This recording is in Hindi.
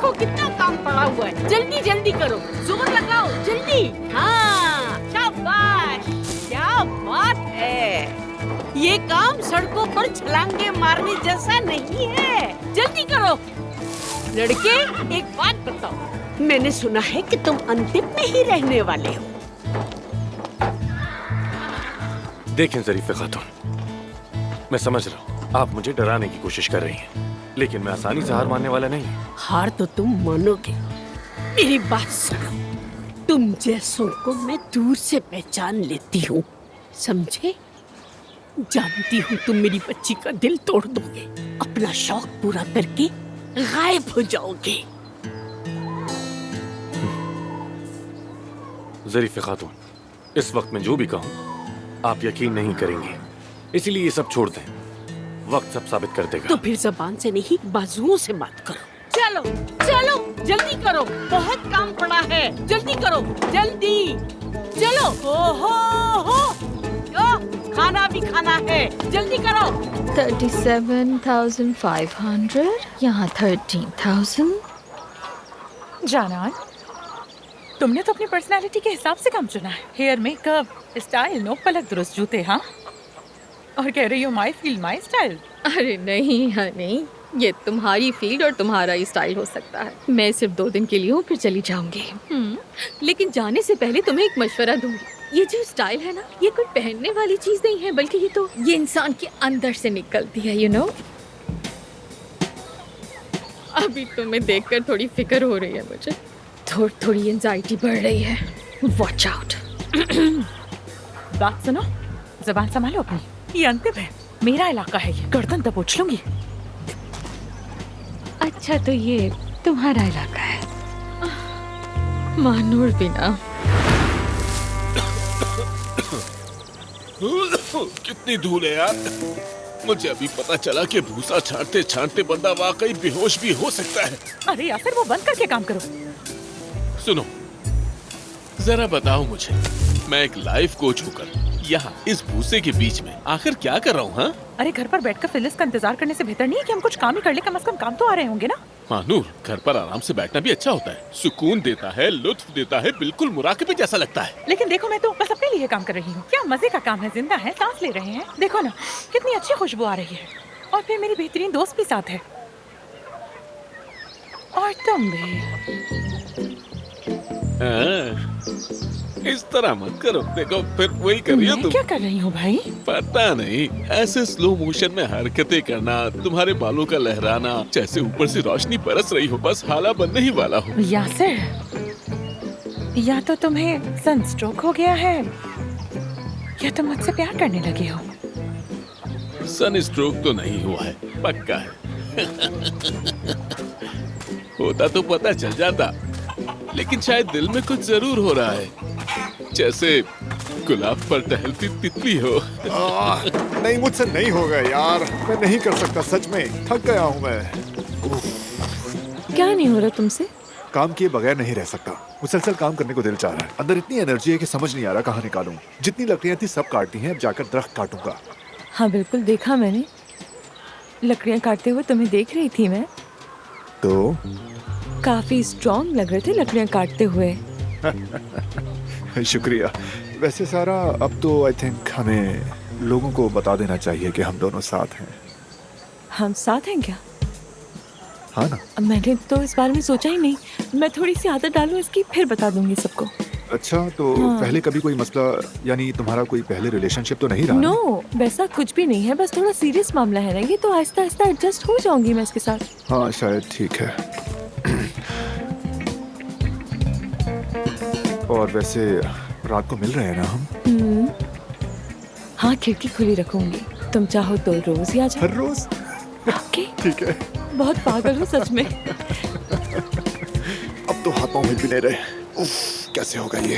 देखो कितना काम पड़ा हुआ है, जल्दी जल्दी करो, जोर लगाओ, जल्दी। हाँ, शाबाश, क्या बात है। ये काम सड़कों पर छलांगे मारने जैसा नहीं है, जल्दी करो। लड़के, एक बात बताओ, मैंने सुना है कि तुम अंतिम में ही रहने वाले हो। देखें ज़रीफ़े खातून, मैं समझ रहा हूँ आप मुझे डराने की कोशिश कर रही हैं, लेकिन मैं आसानी से हार मानने वाला नहीं। हार तो तुम मानोगे। मेरी बात सुनो, तुम जैसों को मैं दूर से पहचान लेती हूँ, समझे? जानती हूँ तुम मेरी बच्ची का दिल तोड़ दोगे, अपना शौक पूरा करके गायब हो जाओगे। ज़रीफ़े खातून, इस वक्त मैं जो भी कहूँ आप यकीन नहीं करेंगे, इसीलिए ये सब छोड़ दें, वक्त सब साबित कर देगा। तो फिर जबान से नहीं, बाजुओं से बात करो। चलो चलो, जल्दी करो, बहुत काम पड़ा है, जल्दी करो, जल्दी चलो। हो, खाना भी खाना है, जल्दी करो। 37,500, यहाँ 13,000। जानान, तुमने तो अपनी पर्सनालिटी के हिसाब से काम चुना है। हेयर, मेकअप, स्टाइल, नो पलक दुरुस्त जूते, हाँ? और कह रही हो माई फील्ड माई स्टाइल। अरे नहीं हनी, ये तुम्हारी फील्ड और तुम्हारा ही स्टाइल हो सकता है। मैं सिर्फ 2 दिन के लिए हूँ, फिर चली जाऊंगी। लेकिन जाने से पहले तुम्हें एक मशवरा दूंगी। ये जो स्टाइल है ना, ये कोई पहनने वाली चीज नहीं है, बल्कि ये इंसान के अंदर से निकलती है, यू नो। अभी तुम्हें देखकर थोड़ी फिक्र हो रही है मुझे, थोड़ी एंजाइटी बढ़ रही है। Watch out. बात सुनो, जबान संभालो अपनी। ये अंतिम है, मेरा इलाका है, ये गर्दन दबोच लूंगी। अच्छा, तो ये तुम्हारा इलाका है। मानूर बिना। कितनी धूल है यार। मुझे अभी पता चला कि भूसा छांटते छांटते बंदा वाकई बेहोश भी हो सकता है। अरे यासिर, वो बंद करके काम करो। सुनो, जरा बताओ मुझे, मैं एक लाइफ कोच होकर यहाँ इस भूसे के बीच में आखिर क्या कर रहा हूँ? हाँ, अरे घर पर बैठकर फिलिस का इंतजार करने से बेहतर नहीं है कि हम कुछ काम ही कर ले? कम से कम काम तो आ रहे होंगे ना। मानूर, घर पर आराम से बैठना भी अच्छा होता है, सुकून देता है, लुत्फ देता है, बिल्कुल मुराकबे जैसा लगता है। लेकिन देखो, मैं तो बस अपने लिए काम कर रही हूँ। क्या मजे का काम है, जिंदा है, सांस ले रहे हैं। देखो ना कितनी अच्छी खुशबू आ रही है, और फिर मेरी बेहतरीन दोस्त भी साथ है, और तुम भी। इस तरह मत करो, देखो फिर वही कर रही हो मैं तुम। क्या कर रही हूँ भाई? पता नहीं, ऐसे स्लो मोशन में हरकतें करना, तुम्हारे बालों का लहराना, जैसे ऊपर से रोशनी बरस रही हो। बस हाला बनने ही वाला हो। यासिर, या तो तुम्हें सनस्ट्रोक हो गया है, या तुम मुझसे प्यार करने लगे हो। सन स्ट्रोक तो नहीं हुआ है, पक्का है। होता तो पता चल जाता, लेकिन शायद दिल में कुछ जरूर हो रहा है, जैसे गुलाब पर टहलती तितली हो। नहीं, मुझसे नहीं होगा यार, मैं नहीं कर सकता, सच में थक गया हूँ मैं। क्या नहीं हो रहा तुमसे? काम किए बगैर नहीं रह सकता, मुसलसल काम करने को दिल चाह रहा है। अंदर इतनी एनर्जी है कि समझ नहीं आ रहा कहाँ निकालूं। जितनी लकड़ियाँ थी सब काट दी हैं, अब जाकर दरख्त काटूंगा। हाँ बिल्कुल, देखा मैंने, लकड़ियाँ काटते हुए तुम्हें देख रही थी मैं। तो काफी स्ट्रॉन्ग लग रहे थे लकड़ियाँ काटते हुए। शुक्रिया। वैसे सारा, अब तो आई थिंक हमें लोगों को बता देना चाहिए कि हम दोनों साथ हैं। हम साथ हैं क्या? हाँ ना? मैंने तो इस बारे में सोचा ही नहीं। मैं थोड़ी सी आदत डालूं इसकी, फिर बता दूंगी सबको। अच्छा, तो हाँ। पहले कभी कोई मसला, यानी तुम्हारा कोई पहले रिलेशनशिप तो नहीं रहा? नो, वैसा कुछ भी नहीं है, बस थोड़ा सीरियस मामला है ना ये, तो आहिस्ता आहिस्ता एडजस्ट हो जाऊंगी मैं इसके साथ। हाँ, शायद ठीक है। और वैसे रात को मिल रहे हैं ना हम? हाँ, खिड़की खुली रखूंगी, तुम चाहो तो रोज ही आ जाओ। हर रोज? ओके। ठीक है। बहुत पागल हो सच में। अब तो हाथ पाँव हिल भी नहीं रहे। उफ, कैसे होगा ये?